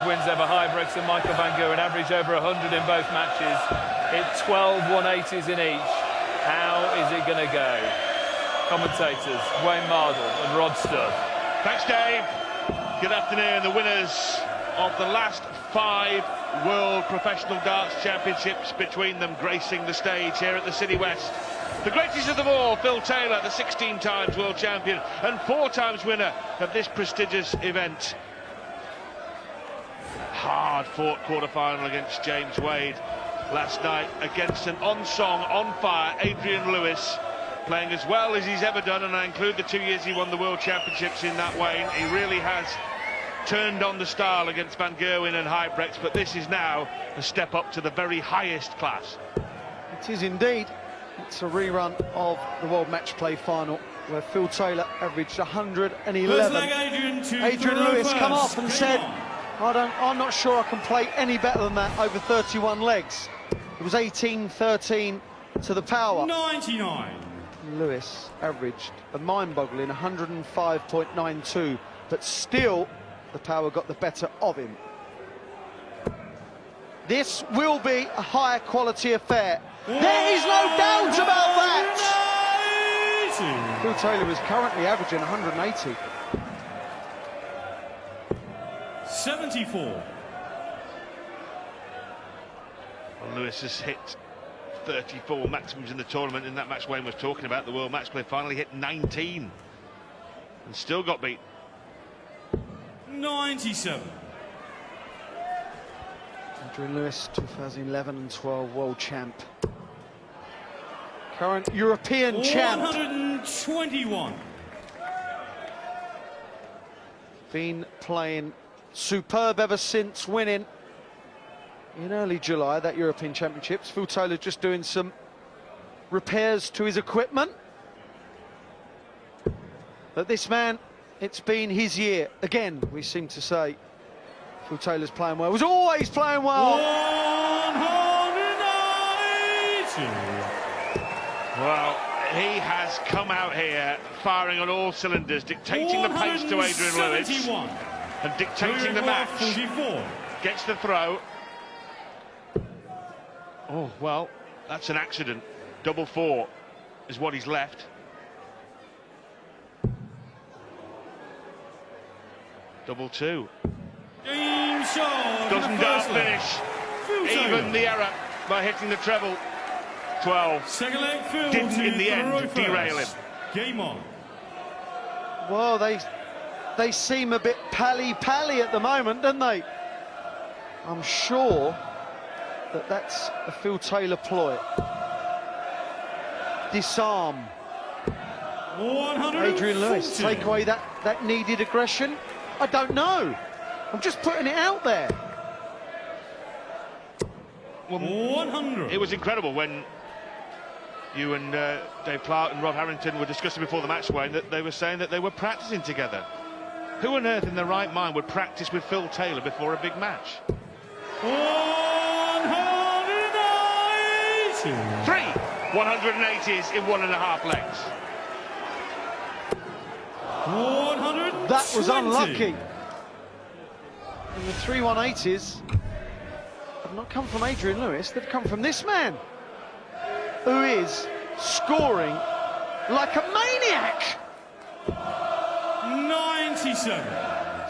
Wins over Huybrechts and Michael Van Gerwen, average over 100 in both matches. Hit 12 180s in each. How is it going to go? Commentators Wayne Mardle and Rod Studd. Thanks, Dave. Good afternoon. The winners of the last 5 World Professional Darts Championships, between them gracing the stage here at the City West. The greatest of them all, Phil Taylor, the 16 times world champion and 4 times winner of this prestigious event. Hard-fought quarter-final against James Wade last night, against an on-song, on-fire Adrian Lewis, playing as well as he's ever done, and I include the 2 years he won the World Championships in that way. He really has turned on the style against Van Gerwen and Huybrechts, but this is now a step up to the very highest class. It is indeed. It's a rerun of the World Match Play final, where Phil Taylor averaged 111. Adrian Lewis come off and said, I'm not sure I can play any better than that over 31 legs. It was 18-13 to the power. 99. Lewis averaged a mind-boggling 105.92, but still the power got the better of him. This will be a higher quality affair. There is no doubt about that. Phil Taylor is currently averaging 180. 74. Well, Lewis has hit 34 maximums in the tournament. In that match Wayne was talking about, the World Match Play, finally hit 19 and still got beat. 97. Adrian Lewis, 2011 and 12 world champ. Current European champ. 121. Been playing superb ever since winning in early July that European Championships. Phil Taylor just doing some repairs to his equipment. But this man, it's been his year. Again, we seem to say Phil Taylor's playing well. He was always playing well. 190. Well, he has come out here firing on all cylinders, dictating the pace to Adrian Lewis and dictating the match. 44. Gets the throw. Oh, well, that's an accident. Double 4 is what he's left. Double 2. Doesn't dart finish. Even the error by hitting the treble. 12. Second leg, Phil Didn't in the end derail him. Game on. Well, they seem a bit pally-pally at the moment, don't they? I'm sure that that's a Phil Taylor ploy. Disarm. Adrian Lewis, take away that needed aggression. I don't know. I'm just putting it out there. Well, 100. It was incredible when you and Dave Clark and Rob Harrington were discussing before the match, Wayne, that they were saying that they were practicing together. Who on earth in their right mind would practice with Phil Taylor before a big match? 180. 3 180s in 1.5 legs. 120. That was unlucky. And the 3 180s have not come from Adrian Lewis, they've come from this man, who is scoring like a maniac. 97.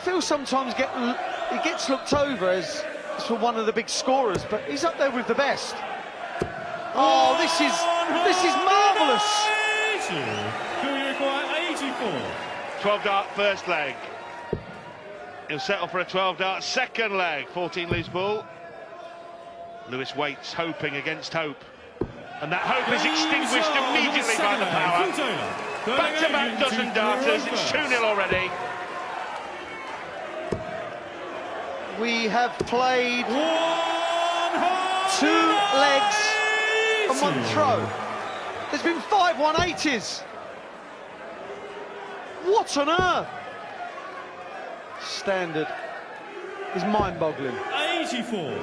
Phil sometimes gets looked over as for one of the big scorers, but he's up there with the best. Oh, this is marvellous. 84. 12 dart first leg. He'll settle for a 12 dart second leg. 14 loose ball. Lewis waits, hoping against hope, and that hope is extinguished immediately by the power. Back-to-back dozen darters. It's 2-0 already. We have played 2 legs and 1 throw. There's been 5 180s. What on earth? Standard is mind-boggling. 84.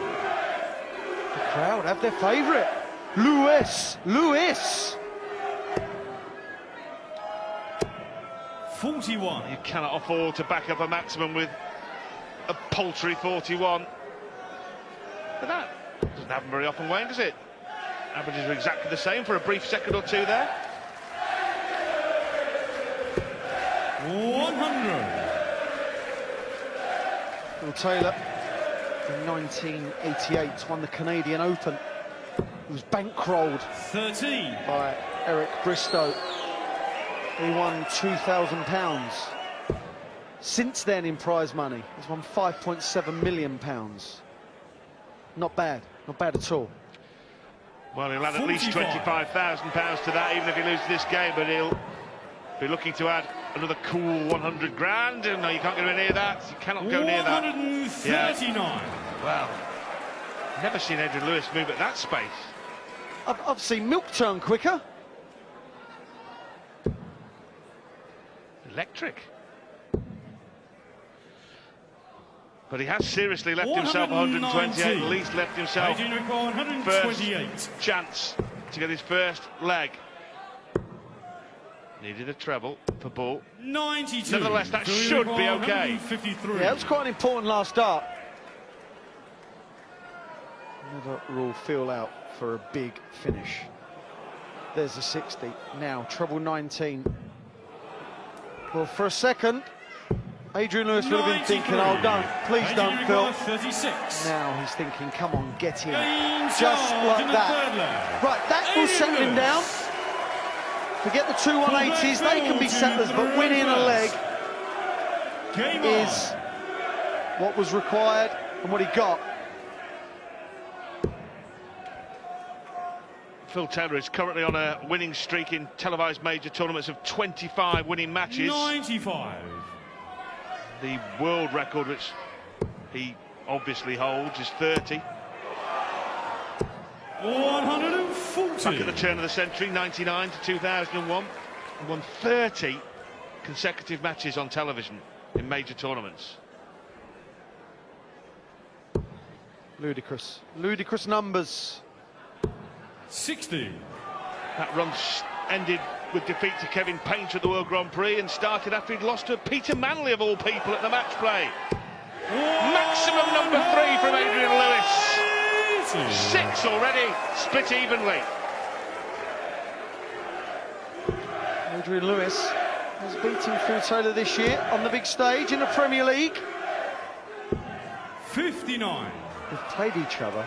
The crowd have their favourite. Lewis. 41. You cannot afford to back up a maximum with a paltry 41. But that doesn't happen very often, Wayne, does it? Averages are exactly the same for a brief second or two there. 100. Phil Taylor, in 1988, won the Canadian Open. He was bankrolled 13. by Eric Bristow. He won £2,000. Since then, in prize money, he's won £5.7 million. Not bad at all. Well, he'll add at least £25,000 to that, even if he loses this game, but he'll be looking to add another cool 100 grand. And no, you can't go near that. You cannot go near that. 139. Yeah. Well, never seen Adrian Lewis move at that space. I've seen milk turn quicker. Electric. But he has seriously left himself 128, at least left himself first chance to get his first leg. Needed a treble for Bull. 92. Nevertheless, that should be okay. Yeah, it was quite an important last start. Never rule Phil out for a big finish. There's a 60. Now, treble 19. Well, for a second, Adrian Lewis would have been thinking, oh, don't, please don't, Phil. 36. Now he's thinking, come on, get in. Gains Just like in the that. third leg. Right, that will settle him down. Forget the two 180s, they can be settlers, but winning a leg is what was required and what he got. Phil Taylor is currently on a winning streak in televised major tournaments of 25 winning matches. 95. The world record, which he obviously holds, is 30. 140. Back at the turn of the century, 99 to 2001. He won 30 consecutive matches on television in major tournaments. Ludicrous. Ludicrous numbers. 60. That run ended with defeat to Kevin Painter at the World Grand Prix and started after he'd lost to Peter Manley, of all people, at the match play. Maximum number 3 from Adrian Lewis. 6 already, split evenly. Adrian Lewis has beaten Phil Taylor this year on the big stage in the Premier League. 59. They've played each other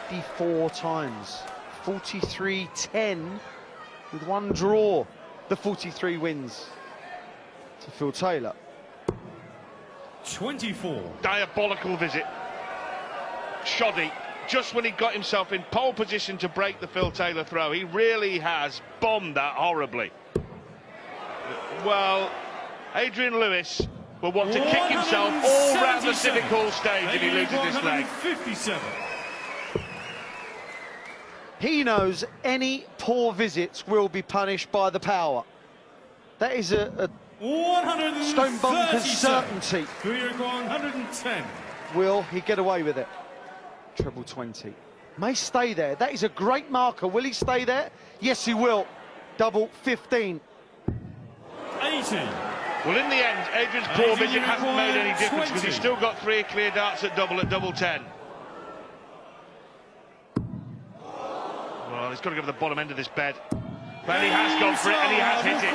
54 times. 43-10 with one draw. The 43 wins to Phil Taylor. 24. Diabolical visit. Shoddy. Just when he got himself in pole position to break the Phil Taylor throw, he really has bombed that horribly. Well, Adrian Lewis will want to kick himself all round the Civic Hall stage if he loses this leg. 57. He knows any poor visits will be punished by the power. That is a stone bonkers certainty. 110. Will he get away with it? Treble 20. May stay there. That is a great marker. Will he stay there? Yes, he will. Double 15. 80. Well, in the end, Adrian's poor visit hasn't made any difference because he's still got 3 clear darts at double 10. Well, he's got to go to the bottom end of this bed. But he has gone for it and he has hit it.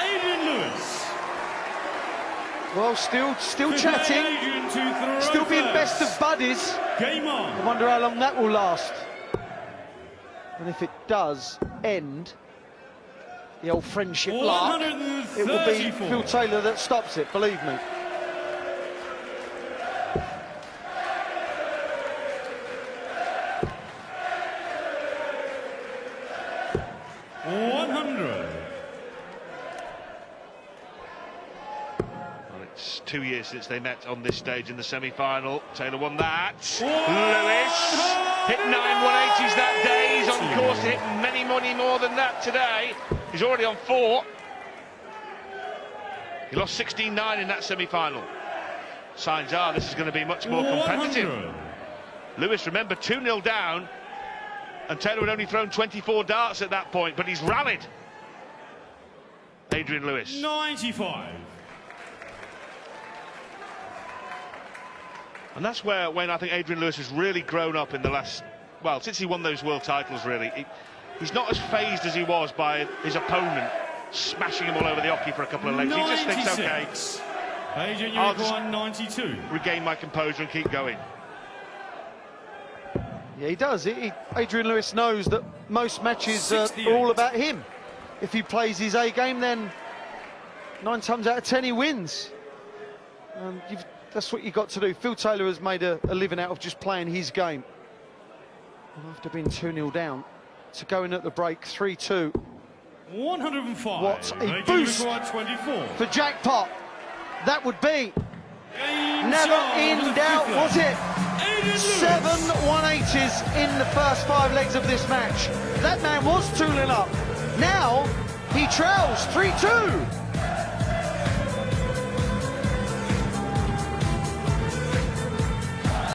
Adrian Lewis. Well, still chatting, still being best of buddies. Game on. I wonder how long that will last. And if it does end the old friendship lark, it will be Phil Taylor that stops it, believe me. It's 2 years since they met on this stage in the semi-final. Taylor won that. Lewis hit 9 180s that day. He's on course to hit many more than that today. He's already on 4. He lost 16-9 in that semi-final. Signs are this is going to be much more competitive. Lewis, remember, 2-0 down, and Taylor had only thrown 24 darts at that point, but he's rallied. Adrian Lewis. 95. And that's where, Wayne, I think Adrian Lewis has really grown up in the last, well, since he won those world titles, really. He's not as phased as he was by his opponent smashing him all over the hockey for a couple of legs. He just thinks, okay, Asian I'll Uruguay 92. regain my composure and keep going. Yeah, he does. Adrian Lewis knows that most matches are all about him. If he plays his A game, then 9 times out of 10 he wins. That's what you've got to do. Phil Taylor has made a living out of just playing his game. And after being 2-0 down, to go in at the break, 3-2. 105. What a Asian boost Uruguay 24. for jackpot. That would be Game never shot in of the doubt, fifth was it? Adrian Lewis. 7 180s in the first 5 legs of this match. That man was 2-0 up. Now he trails 3-2.